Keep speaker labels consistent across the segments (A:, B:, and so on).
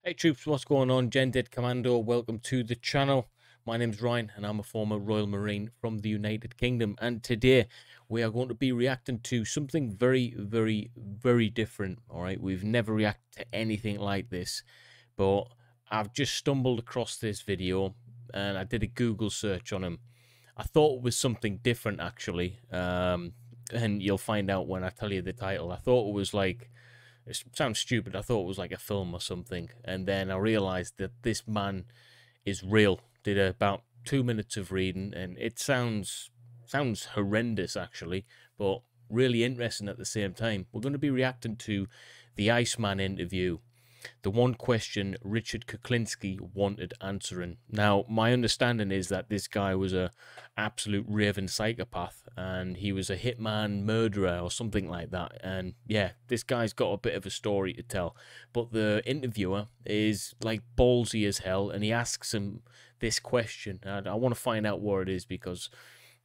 A: Hey troops, what's going on? Dit Commando, welcome to the channel. My name's Ryan and I'm a former Royal Marine from the United Kingdom, and today we are going to be reacting to something very different. Alright, we've never reacted to anything like this, but I've just stumbled across this video and I did a Google search on him. I thought it was something different actually, and you'll find out when I tell you the title. I thought it was like, it sounds stupid, I thought it was like a film or something, and then I realized that this man is real. Did about 2 minutes of reading, and it sounds horrendous actually, but really interesting at the same time. We're going to be reacting to the Iceman interview, the one question Richard Kuklinski wanted answering. Now, my understanding is that this guy was a absolute raving psychopath, and he was a hitman murderer or something like that. And yeah, this guy's got a bit of a story to tell. But the interviewer is like ballsy as hell, and he asks him this question. And I want to find out what it is, because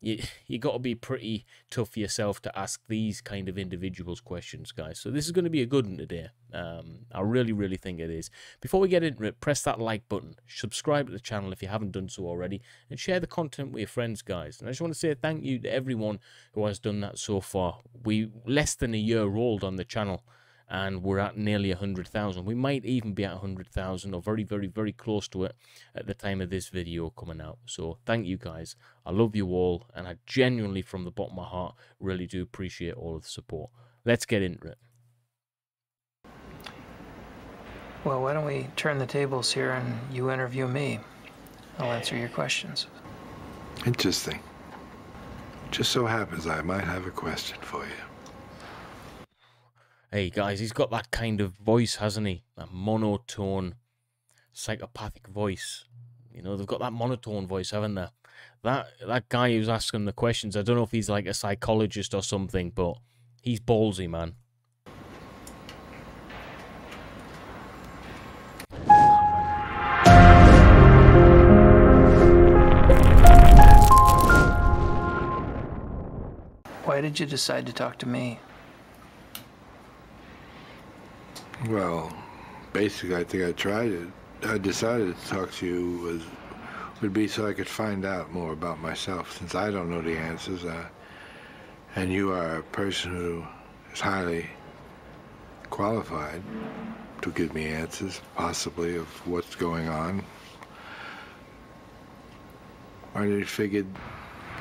A: you got to be pretty tough for yourself to ask these kind of individuals questions, guys. So this is going to be a good one today. I really think it is. Before we get into it, press that like button, subscribe to the channel if you haven't done so already, and share the content with your friends, guys. And I just want to say thank you to everyone who has done that so far. We less than a year old on the channel, and we're at nearly 100,000. We might even be at 100,000 or very close to it at the time of this video coming out. So thank you guys. I love you all, and I genuinely, from the bottom of my heart, really do appreciate all of the support. Let's get into it.
B: Well, why don't we turn the tables here and you interview me? I'll answer your questions.
C: Interesting. Just so happens I might have a question for you.
A: Hey guys, he's got that kind of voice, hasn't he? That monotone, psychopathic voice. You know, they've got that monotone voice, haven't they? That guy who's asking the questions, I don't know if he's like a psychologist or something, but he's ballsy, man.
B: Why did you decide to talk to me?
C: Well, basically, I think I decided to talk to you would be so I could find out more about myself, since I don't know the answers, and you are a person who is highly qualified to give me answers, possibly, of what's going on. I figured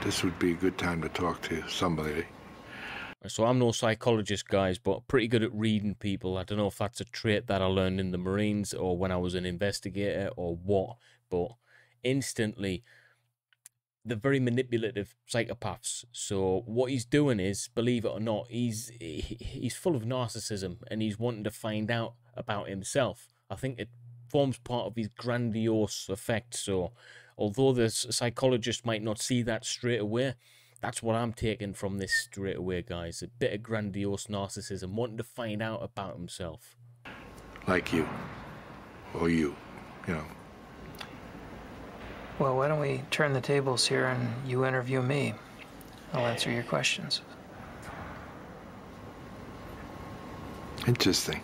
C: this would be a good time to talk to somebody.
A: So I'm no psychologist, guys, but pretty good at reading people. I don't know if that's a trait that I learned in the Marines or when I was an investigator or what, but instantly, they're very manipulative psychopaths. So what he's doing is, believe it or not, he's full of narcissism, and he's wanting to find out about himself. I think it forms part of his grandiose effect. So although the psychologist might not see that straight away, that's what I'm taking from this straight away, guys. A bit of grandiose narcissism, wanting to find out about himself.
C: Like you. Or you know.
B: Well, why don't we turn the tables here and you interview me? I'll answer your questions.
C: Interesting.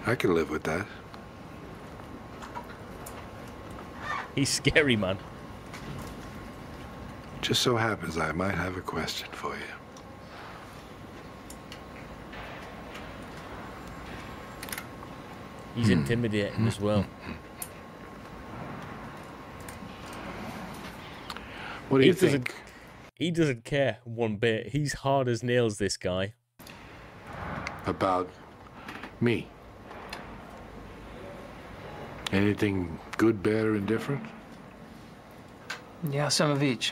C: I can live with that.
A: He's scary, man.
C: Just so happens I might have a question for you.
A: He's intimidating as well.
C: What do you think?
A: He doesn't care one bit. He's hard as nails, this guy.
C: About me? Anything good, bad, or indifferent?
B: Yeah, some of each.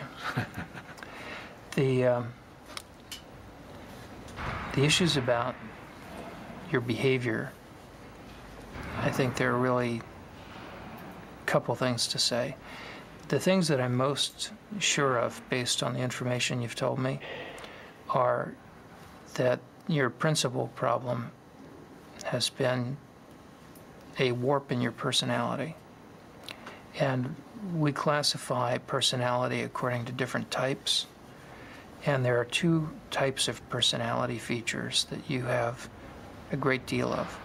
B: The issues about your behavior, I think there are really a couple things to say. The things that I'm most sure of, based on the information you've told me, are that your principal problem has been a warp in your personality. And we classify personality according to different types. And there are two types of personality features that you have a great deal of.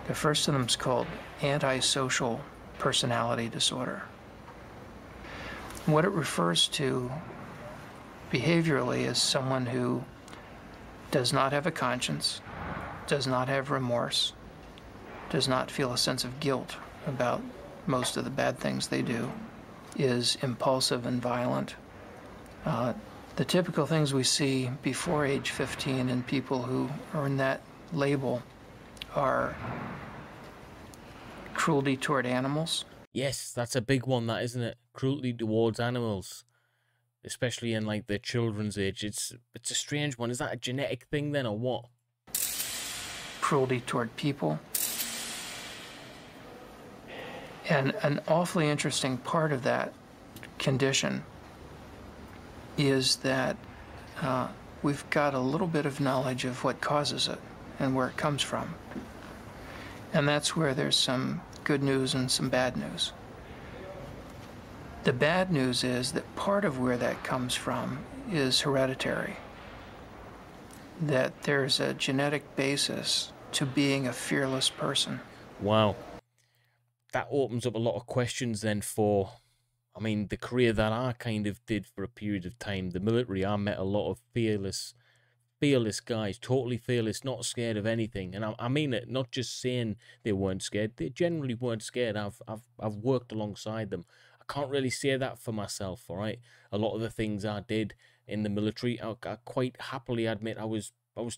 B: The first of them is called antisocial personality disorder. What it refers to behaviorally is someone who does not have a conscience, does not have remorse, does not feel a sense of guilt about most of the bad things they do, is impulsive and violent. The typical things we see before age 15 in people who earn that label are cruelty toward animals.
A: Yes, that's a big one, that, isn't it? Cruelty towards animals, especially in like the children's age. It's a strange one. Is that a genetic thing then, or what?
B: Cruelty toward people. And an awfully interesting part of that condition is that we've got a little bit of knowledge of what causes it and where it comes from. And that's where there's some good news and some bad news. The bad news is that part of where that comes from is hereditary. That there's a genetic basis to being a fearless person.
A: Wow. That opens up a lot of questions then for, I mean, the career that I kind of did for a period of time, the military. I met a lot of fearless guys, totally fearless, not scared of anything. And I mean it, not just saying they weren't scared. They generally weren't scared. I've worked alongside them. I can't really say that for myself, all right? A lot of the things I did in the military, I quite happily admit I was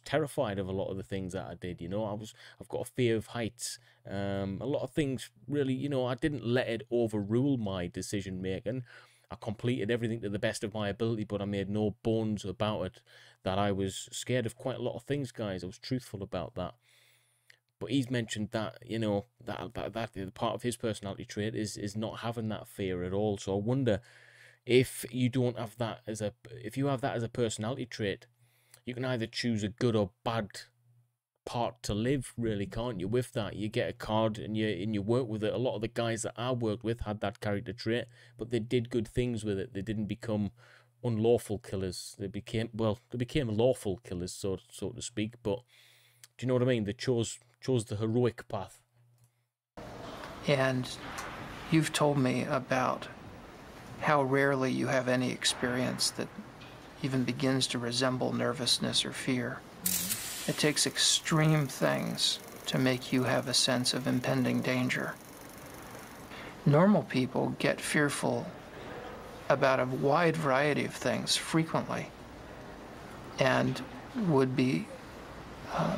A: terrified of a lot of the things that I did, you know. I've got a fear of heights. A lot of things really, you know, I didn't let it overrule my decision making. I completed everything to the best of my ability, but I made no bones about it that I was scared of quite a lot of things, guys. I was truthful about that. But he's mentioned that, you know, that part of his personality trait is not having that fear at all. So I wonder if you don't have that if you have that as a personality trait, you can either choose a good or bad part to live, really, can't you? With that, you get a card and you work with it. A lot of the guys that I worked with had that character trait, but they did good things with it. They didn't become unlawful killers. They became lawful killers, so to speak. But do you know what I mean? They chose the heroic path.
B: And you've told me about how rarely you have any experience that even begins to resemble nervousness or fear. It takes extreme things to make you have a sense of impending danger. Normal people get fearful about a wide variety of things frequently and would be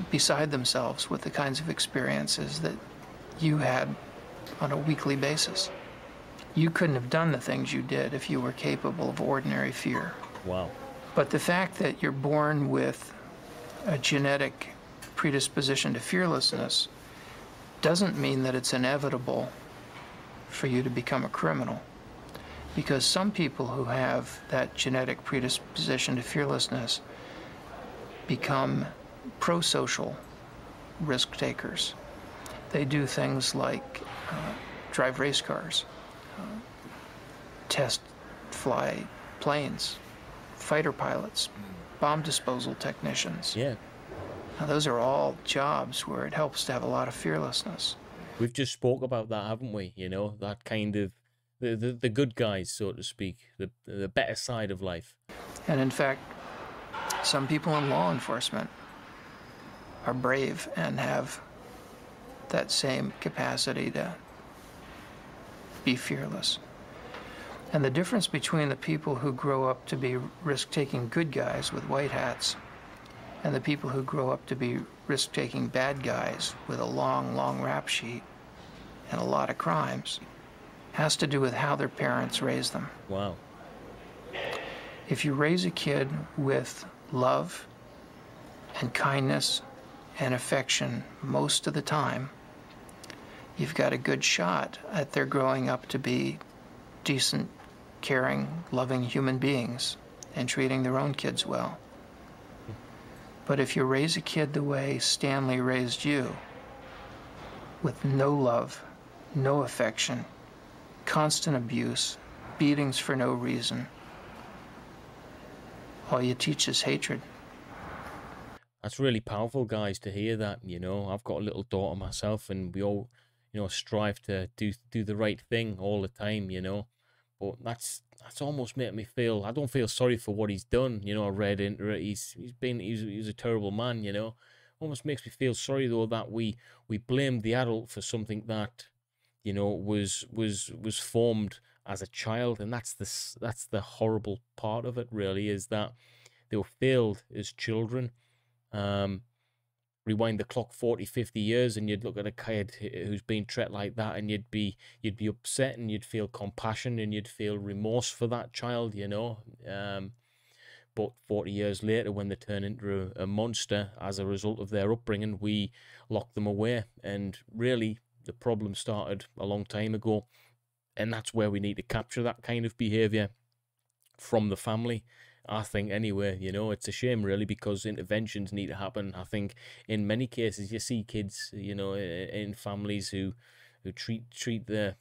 B: beside themselves with the kinds of experiences that you had on a weekly basis. You couldn't have done the things you did if you were capable of ordinary fear.
A: Wow.
B: But the fact that you're born with a genetic predisposition to fearlessness doesn't mean that it's inevitable for you to become a criminal. Because some people who have that genetic predisposition to fearlessness become pro-social risk takers. They do things like drive race cars, test fly planes, fighter pilots, bomb disposal technicians.
A: Yeah.
B: Now, those are all jobs where it helps to have a lot of fearlessness.
A: We've just spoke about that, haven't we? You know, that kind of the good guys, so to speak, the better side of life.
B: And in fact, some people in law enforcement are brave and have that same capacity to be fearless. And the difference between the people who grow up to be risk-taking good guys with white hats and the people who grow up to be risk-taking bad guys with a long, long rap sheet and a lot of crimes has to do with how their parents raised them.
A: Wow.
B: If you raise a kid with love and kindness and affection most of the time, you've got a good shot at their growing up to be decent, caring, loving human beings and treating their own kids well. But if you raise a kid the way Stanley raised you, with no love, no affection, constant abuse, beatings for no reason, all you teach is hatred.
A: That's really powerful, guys, to hear that. You know, I've got a little daughter myself, and we all, you know, strive to do the right thing all the time. You know, but that's almost making me feel. I don't feel sorry for what he's done. You know, I read into it. He's a terrible man. You know, almost makes me feel sorry though that we blamed the adult for something that, you know, was formed as a child, and that's the horrible part of it. Really, is that they were failed as children. Um, Rewind the clock 40, 50 years, and you'd look at a kid who's been treated like that, and you'd be upset, and you'd feel compassion, and you'd feel remorse for that child, you know. But 40 years later, when they turn into a monster as a result of their upbringing, we lock them away. And really, the problem started a long time ago, and that's where we need to capture that kind of behavior from the family, I think. Anyway, you know, it's a shame really, because interventions need to happen. I think in many cases you see kids, you know, in families who treat the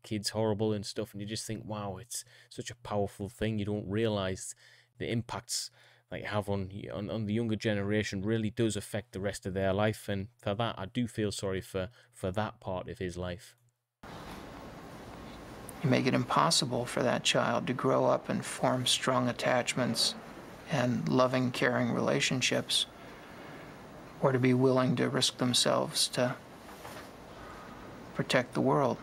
A: kids horrible and stuff, and you just think, wow, it's such a powerful thing. You don't realize the impacts like have on the younger generation really does affect the rest of their life. And for that, I do feel sorry for that part of his life.
B: You make it impossible for that child to grow up and form strong attachments and loving, caring relationships, or to be willing to risk themselves to protect the world.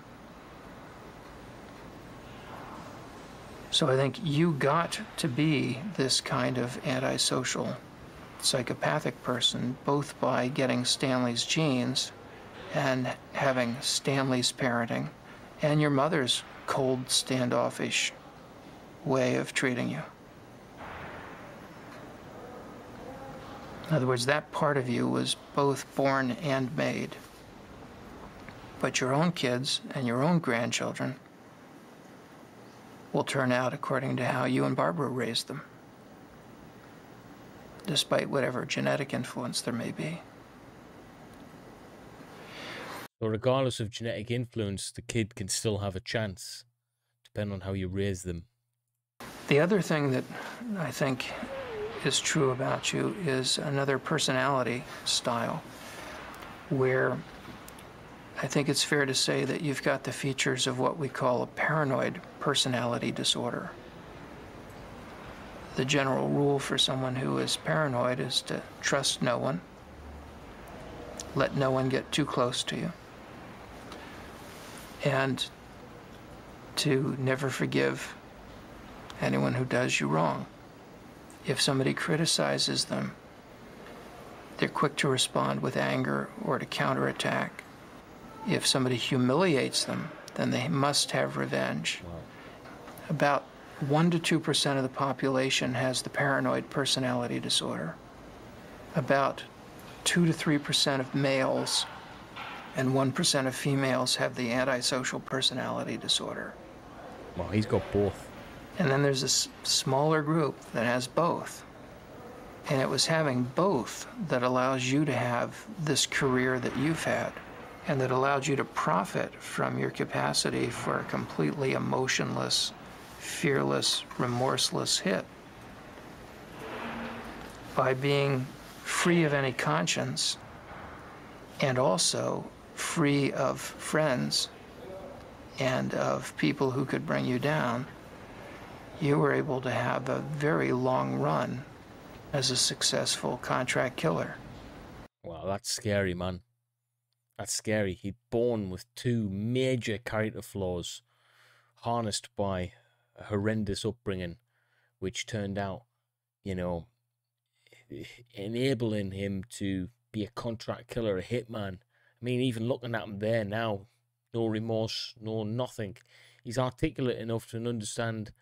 B: So I think you got to be this kind of antisocial, psychopathic person, both by getting Stanley's genes and having Stanley's parenting and your mother's cold, standoffish way of treating you. In other words, that part of you was both born and made. But your own kids and your own grandchildren will turn out according to how you and Barbara raised them, despite whatever genetic influence there may be.
A: So regardless of genetic influence, the kid can still have a chance, depending on how you raise them.
B: The other thing that I think is true about you is another personality style, where I think it's fair to say that you've got the features of what we call a paranoid personality disorder. The general rule for someone who is paranoid is to trust no one, let no one get too close to you, and to never forgive anyone who does you wrong. If somebody criticizes them, they're quick to respond with anger or to counterattack. If somebody humiliates them, then they must have revenge.
A: Wow.
B: About 1 to 2% of the population has the paranoid personality disorder. About 2 to 3% of males and 1% of females have the antisocial personality disorder.
A: Well, he's got both.
B: And then there's this smaller group that has both. And it was having both that allows you to have this career that you've had, and that allowed you to profit from your capacity for a completely emotionless, fearless, remorseless hit. By being free of any conscience, and also free of friends and of people who could bring you down, you were able to have a very long run as a successful contract killer.
A: Wow, that's scary, man. That's scary. He'd born with 2 major character flaws, harnessed by a horrendous upbringing, which turned out, you know, enabling him to be a contract killer, a hitman. I mean, even looking at him there now, no remorse, no nothing. He's articulate enough to understand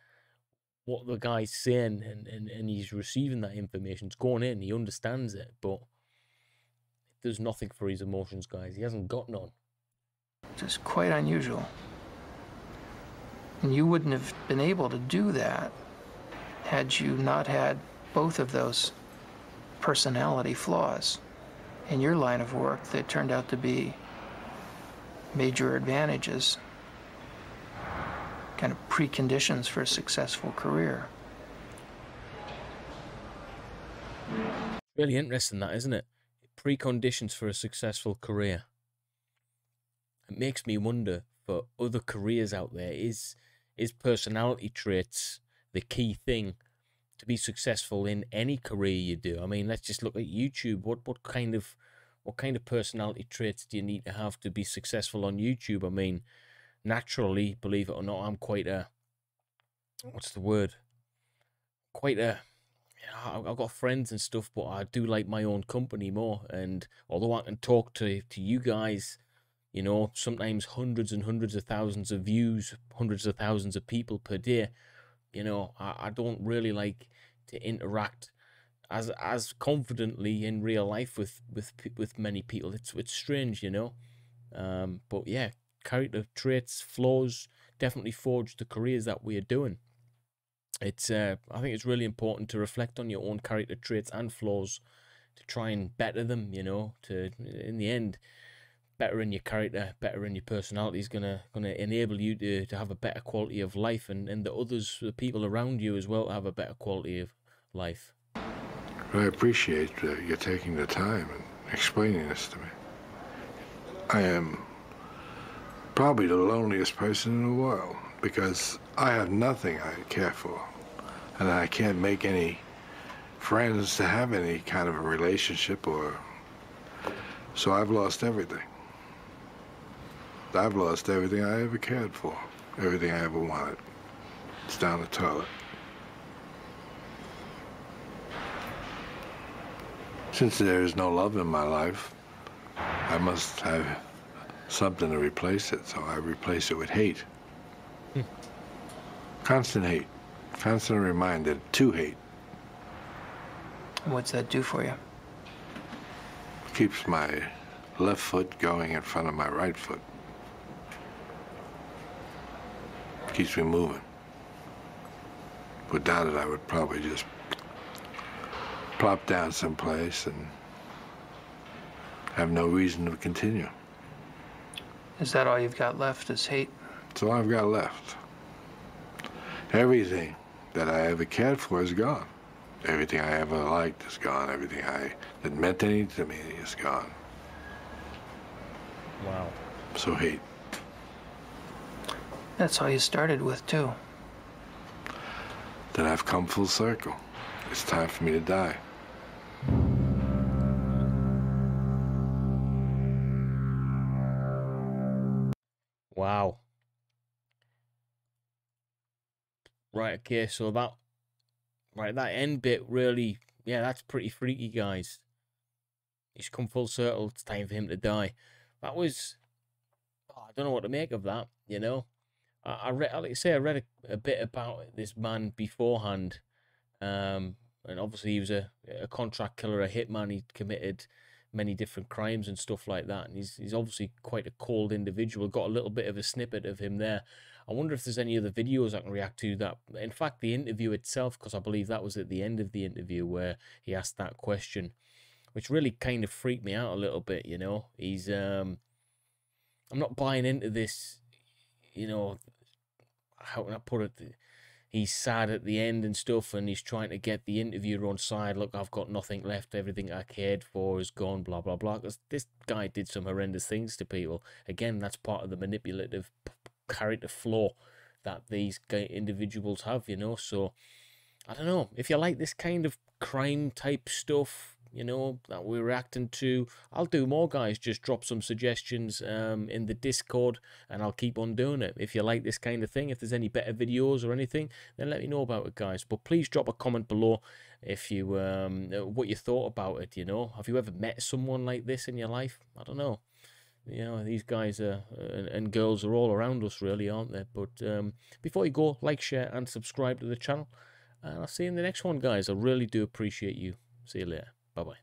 A: what the guy's saying, and he's receiving that information. It's going in, he understands it, but it does nothing for his emotions, guys. He hasn't got none.
B: Which is quite unusual. And you wouldn't have been able to do that had you not had both of those personality flaws. In your line of work, they turned out to be major advantages, kind of preconditions for a successful career.
A: Really interesting, that, isn't it? Preconditions for a successful career. It makes me wonder, for other careers out there, is personality traits the key thing to be successful in any career you do? I mean, let's just look at YouTube. What kind of personality traits do you need to have to be successful on YouTube? I mean, naturally, believe it or not, I'm quite a, what's the word? Quite a, I've got friends and stuff, but I do like my own company more. And although I can talk to you guys, you know, sometimes hundreds and hundreds of thousands of views, hundreds of thousands of people per day, you know, I don't really like to interact as confidently in real life with many people. It's strange, you know. But yeah, character traits, flaws definitely forge the careers that we are doing. It's I think it's really important to reflect on your own character traits and flaws to try and better them, you know, to, in the end, better in your character, better in your personality is gonna enable you to have a better quality of life, and the people around you as well, have a better quality of life.
C: I appreciate you taking the time and explaining this to me. I am probably the loneliest person in the world because I have nothing I care for, and I can't make any friends to have any kind of a relationship, or so I've lost everything. I've lost everything I ever cared for, everything I ever wanted. It's down the toilet. Since there is no love in my life, I must have something to replace it, so I replace it with hate. Constant hate. Constant reminder to hate.
B: What's that do for you?
C: Keeps my left foot going in front of my right foot. Keeps me moving. Without it, I would probably just plop down someplace and have no reason to continue.
B: Is that all you've got left, is hate?
C: That's all I've got left. Everything that I ever cared for is gone. Everything I ever liked is gone. Everything that meant anything to me is gone.
A: Wow.
C: So hate.
B: That's all you started with, too.
C: Then I've come full circle. It's time for me to die.
A: Wow. Right, okay, so that end bit really, yeah, that's pretty freaky, guys. He's come full circle. It's time for him to die. That was, I don't know what to make of that, you know. I read, like I say, I read a bit about this man beforehand, and obviously he was a contract killer, a hitman. He committed many different crimes and stuff like that, and he's obviously quite a cold individual. Got a little bit of a snippet of him there. I wonder if there's any other videos I can react to that. In fact, the interview itself, because I believe that was at the end of the interview where he asked that question, which really kind of freaked me out a little bit, you know. He's I'm not buying into this, you know, how can I put it? He's sad at the end and stuff, and he's trying to get the interviewer on side. Look, I've got nothing left. Everything I cared for is gone, blah, blah, blah. Because this guy did some horrendous things to people. Again, that's part of the manipulative character flaw that these individuals have, you know. So, I don't know. If you like this kind of crime type stuff, you know, that we're reacting to, I'll do more, guys. Just drop some suggestions in the Discord, and I'll keep on doing it. If you like this kind of thing, if there's any better videos or anything, then let me know about it, guys. But please drop a comment below if you what you thought about it, you know. Have you ever met someone like this in your life? I don't know. You know, these guys and girls are all around us, really, aren't they? But before you go, like, share, and subscribe to the channel. And I'll see you in the next one, guys. I really do appreciate you. See you later. Bye-bye.